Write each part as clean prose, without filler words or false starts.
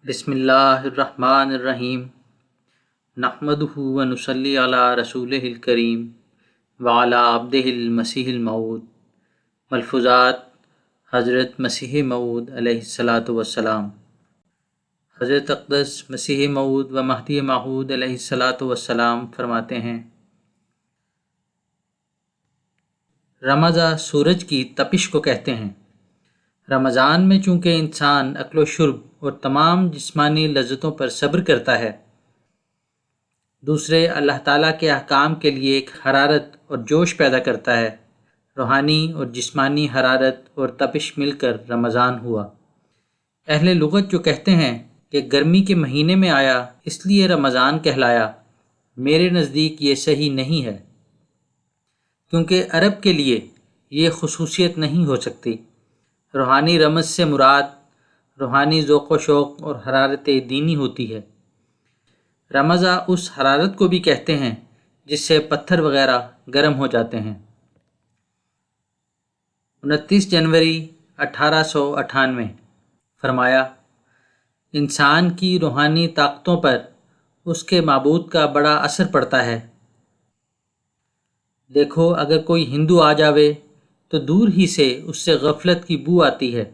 بسم اللہ الرحمن الرحیم نحمدہ و نصلی علی رسولہ الکریم وعلی عبدہ المسیح الموعود۔ ملفوظات حضرت مسیح موعود علیہ الصلاۃ والسلام۔ حضرت اقدس مسیح موعود و مہدی موعود علیہ الصلاۃ والسلام فرماتے ہیں، رمضان سورج کی تپش کو کہتے ہیں۔ رمضان میں چونکہ انسان اکل و شرب اور تمام جسمانی لذتوں پر صبر کرتا ہے، دوسرے اللہ تعالیٰ کے احکام کے لیے ایک حرارت اور جوش پیدا کرتا ہے، روحانی اور جسمانی حرارت اور تپش مل کر رمضان ہوا۔ اہل لغت جو کہتے ہیں کہ گرمی کے مہینے میں آیا اس لیے رمضان کہلایا، میرے نزدیک یہ صحیح نہیں ہے، کیونکہ عرب کے لیے یہ خصوصیت نہیں ہو سکتی۔ روحانی رمز سے مراد روحانی ذوق و شوق اور حرارت دینی ہوتی ہے۔ رمضان اس حرارت کو بھی کہتے ہیں جس سے پتھر وغیرہ گرم ہو جاتے ہیں۔ 29 جنوری 1898 فرمایا، انسان کی روحانی طاقتوں پر اس کے معبود کا بڑا اثر پڑتا ہے۔ دیکھو، اگر کوئی ہندو آ جاوے تو دور ہی سے اس سے غفلت کی بو آتی ہے۔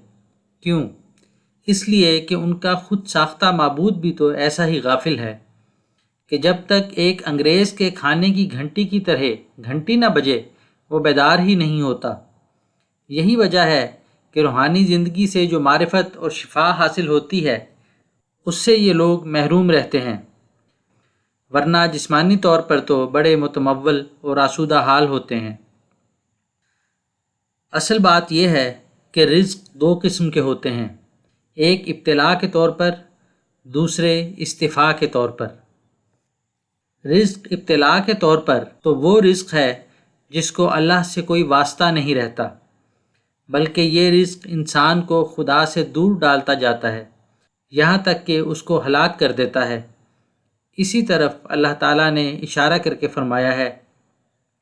کیوں؟ اس لیے کہ ان کا خود ساختہ معبود بھی تو ایسا ہی غافل ہے کہ جب تک ایک انگریز کے کھانے کی گھنٹی کی طرح گھنٹی نہ بجے وہ بیدار ہی نہیں ہوتا۔ یہی وجہ ہے کہ روحانی زندگی سے جو معرفت اور شفا حاصل ہوتی ہے اس سے یہ لوگ محروم رہتے ہیں، ورنہ جسمانی طور پر تو بڑے متمول اور آسودہ حال ہوتے ہیں۔ اصل بات یہ ہے کہ رزق دو قسم کے ہوتے ہیں، ایک ابتلاء کے طور پر، دوسرے استفاء کے طور پر۔ رزق ابتلاء کے طور پر تو وہ رزق ہے جس کو اللہ سے کوئی واسطہ نہیں رہتا، بلکہ یہ رزق انسان کو خدا سے دور ڈالتا جاتا ہے، یہاں تک کہ اس کو ہلاک کر دیتا ہے۔ اسی طرف اللہ تعالیٰ نے اشارہ کر کے فرمایا ہے،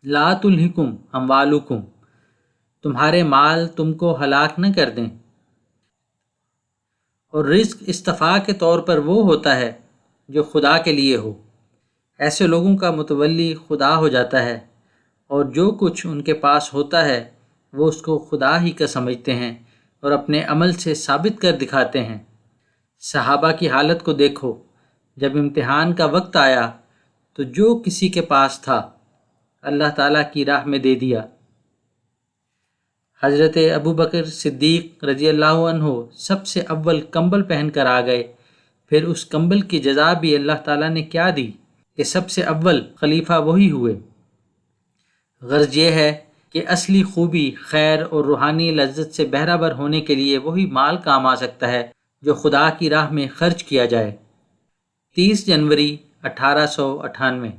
لا تلہکم اموالکم، تمہارے مال تم کو ہلاک نہ کر دیں۔ اور رزق استفاء کے طور پر وہ ہوتا ہے جو خدا کے لیے ہو۔ ایسے لوگوں کا متولی خدا ہو جاتا ہے، اور جو کچھ ان کے پاس ہوتا ہے وہ اس کو خدا ہی کا سمجھتے ہیں اور اپنے عمل سے ثابت کر دکھاتے ہیں۔ صحابہ کی حالت کو دیکھو، جب امتحان کا وقت آیا تو جو کسی کے پاس تھا اللہ تعالیٰ کی راہ میں دے دیا۔ حضرت ابوبکر صدیق رضی اللہ عنہ سب سے اول کمبل پہن کر آ گئے، پھر اس کمبل کی جزا بھی اللہ تعالیٰ نے کیا دی کہ سب سے اول خلیفہ وہی ہوئے۔ غرض یہ ہے کہ اصلی خوبی، خیر اور روحانی لذت سے بہرہ ہونے کے لیے وہی مال کام آ سکتا ہے جو خدا کی راہ میں خرچ کیا جائے۔ 30 جنوری 1898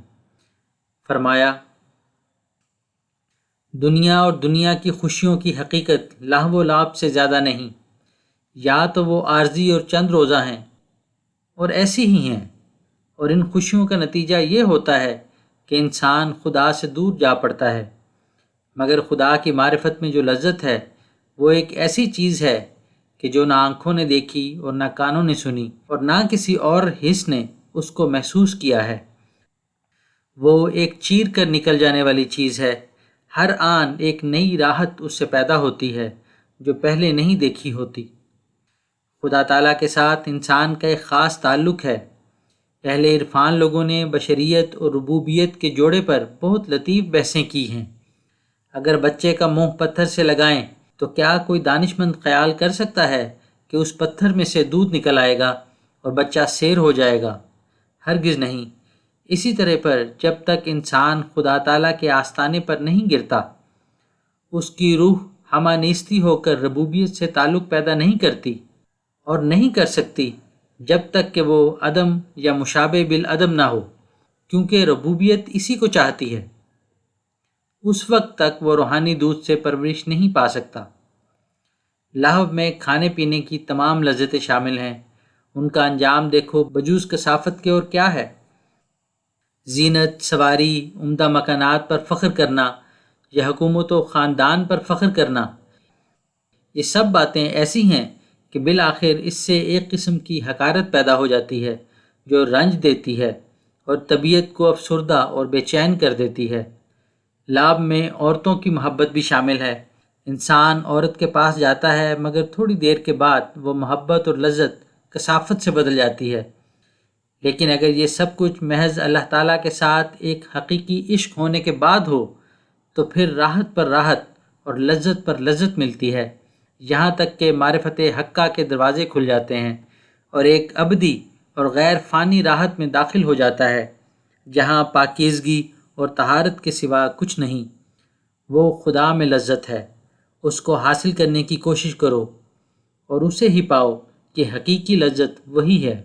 فرمایا، دنیا اور دنیا کی خوشیوں کی حقیقت لہو و لعب سے زیادہ نہیں، یا تو وہ عارضی اور چند روزہ ہیں اور ایسی ہی ہیں، اور ان خوشیوں کا نتیجہ یہ ہوتا ہے کہ انسان خدا سے دور جا پڑتا ہے۔ مگر خدا کی معرفت میں جو لذت ہے وہ ایک ایسی چیز ہے کہ جو نہ آنکھوں نے دیکھی اور نہ کانوں نے سنی اور نہ کسی اور حس نے اس کو محسوس کیا ہے۔ وہ ایک چیر کر نکل جانے والی چیز ہے، ہر آن ایک نئی راحت اس سے پیدا ہوتی ہے جو پہلے نہیں دیکھی ہوتی۔ خدا تعالیٰ کے ساتھ انسان کا ایک خاص تعلق ہے۔ اہل عرفان لوگوں نے بشریت اور ربوبیت کے جوڑے پر بہت لطیف بحثیں کی ہیں۔ اگر بچے کا منہ پتھر سے لگائیں تو کیا کوئی دانش مند خیال کر سکتا ہے کہ اس پتھر میں سے دودھ نکل آئے گا اور بچہ سیر ہو جائے گا؟ ہرگز نہیں۔ اسی طرح پر جب تک انسان خدا تعالیٰ کے آستانے پر نہیں گرتا، اس کی روح ہمہ نیستی ہو کر ربوبیت سے تعلق پیدا نہیں کرتی اور نہیں کر سکتی جب تک کہ وہ عدم یا مشابہ بالعدم نہ ہو، کیونکہ ربوبیت اسی کو چاہتی ہے۔ اس وقت تک وہ روحانی دودھ سے پرورش نہیں پا سکتا۔ لہو میں کھانے پینے کی تمام لذتیں شامل ہیں، ان کا انجام دیکھو بجوز کثافت کے اور کیا ہے؟ زینت، سواری، عمدہ مکانات پر فخر کرنا یا حکومت و خاندان پر فخر کرنا، یہ سب باتیں ایسی ہیں کہ بالآخر اس سے ایک قسم کی حقارت پیدا ہو جاتی ہے جو رنج دیتی ہے اور طبیعت کو افسردہ اور بے چین کر دیتی ہے۔ لعب میں عورتوں کی محبت بھی شامل ہے۔ انسان عورت کے پاس جاتا ہے مگر تھوڑی دیر کے بعد وہ محبت اور لذت کثافت سے بدل جاتی ہے۔ لیکن اگر یہ سب کچھ محض اللہ تعالیٰ کے ساتھ ایک حقیقی عشق ہونے کے بعد ہو تو پھر راحت پر راحت اور لذت پر لذت ملتی ہے، یہاں تک کہ معرفت حقہ کے دروازے کھل جاتے ہیں اور ایک ابدی اور غیر فانی راحت میں داخل ہو جاتا ہے جہاں پاکیزگی اور طہارت کے سوا کچھ نہیں۔ وہ خدا میں لذت ہے، اس کو حاصل کرنے کی کوشش کرو اور اسے ہی پاؤ کہ حقیقی لذت وہی ہے۔